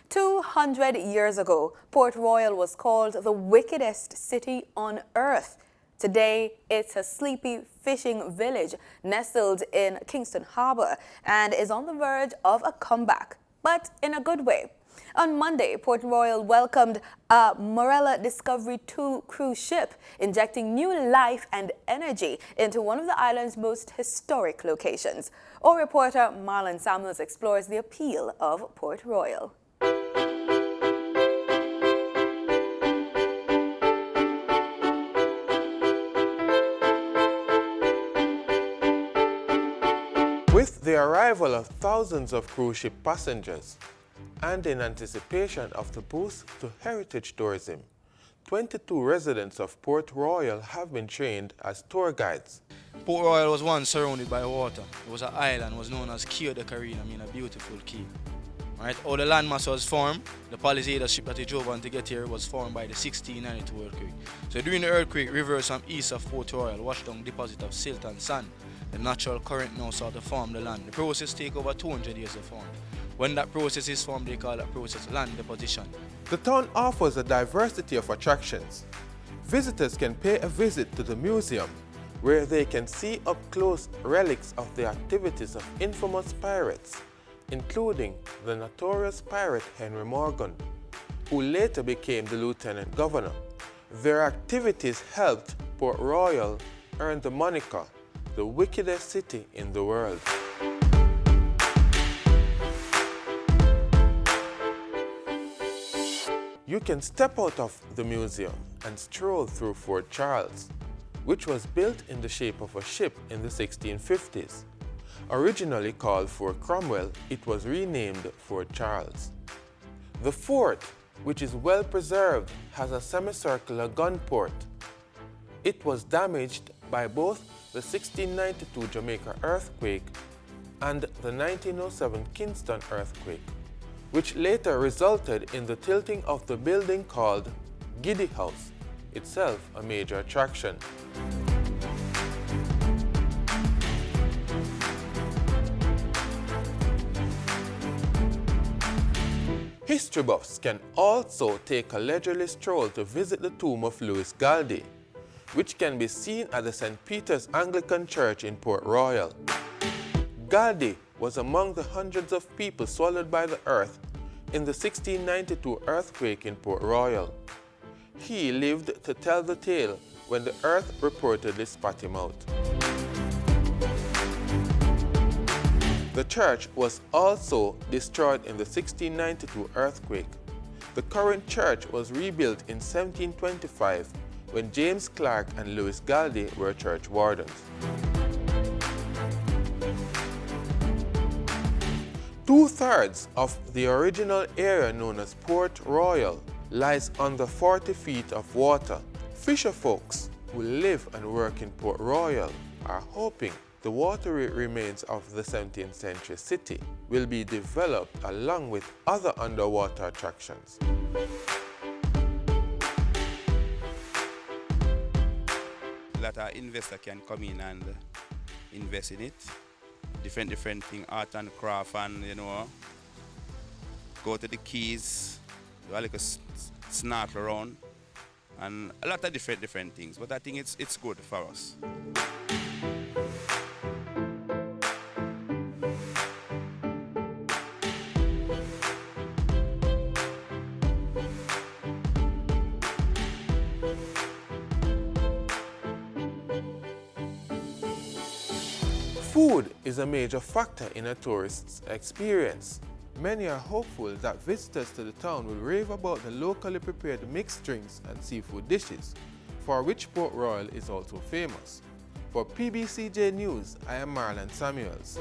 200 years ago, Port Royal was called the wickedest city on earth. Today, it's a sleepy fishing village nestled in Kingston Harbour and is on the verge of a comeback, but in a good way. On Monday, Port Royal welcomed a Morella Discovery 2 cruise ship, injecting new life and energy into one of the island's most historic locations. Our reporter Marlon Samuels explores the appeal of Port Royal. With the arrival of thousands of cruise ship passengers and in anticipation of the boost to heritage tourism, 22 residents of Port Royal have been trained as tour guides. Port Royal was once surrounded by water. It was an island, was known as Key de Carina, meaning a beautiful key. Right? How the landmass was formed, the Palisades ship that they drove on to get here was formed by the 1692 earthquake. So during the earthquake, rivers from east of Port Royal washed down deposit of silt and sand. The natural current now started to form the land. The process takes over 200 years to form. When that process is formed, they call that process land deposition. The town offers a diversity of attractions. Visitors can pay a visit to the museum, where they can see up close relics of the activities of infamous pirates, including the notorious pirate Henry Morgan, who later became the lieutenant governor. Their activities helped Port Royal earn the moniker the wickedest city in the world. You can step out of the museum and stroll through Fort Charles, which was built in the shape of a ship in the 1650s. Originally called Fort Cromwell, it was renamed Fort Charles. The fort, which is well preserved, has a semicircular gun port. It was damaged by both the 1692 Jamaica earthquake and the 1907 Kingston earthquake, which later resulted in the tilting of the building called Giddy House, itself a major attraction. History buffs can also take a leisurely stroll to visit the tomb of Louis Gandhi, which can be seen at the St. Peter's Anglican Church in Port Royal. Gandhi was among the hundreds of people swallowed by the earth in the 1692 earthquake in Port Royal. He lived to tell the tale when the earth reportedly spat him out. The church was also destroyed in the 1692 earthquake. The current church was rebuilt in 1725 when James Clark and Louis Gandhi were church wardens. Two-thirds of the original area known as Port Royal lies under 40 feet of water. Fisher folks who live and work in Port Royal are hoping the watery remains of the 17th century city will be developed along with other underwater attractions. That an investor can come in and invest in it. Different things, art and craft, and go to the quays, do a little snorkel around, and a lot of different things. But I think it's good for us. Food is a major factor in a tourist's experience. Many are hopeful that visitors to the town will rave about the locally prepared mixed drinks and seafood dishes, for which Port Royal is also famous. For PBCJ News, I am Marlon Samuels.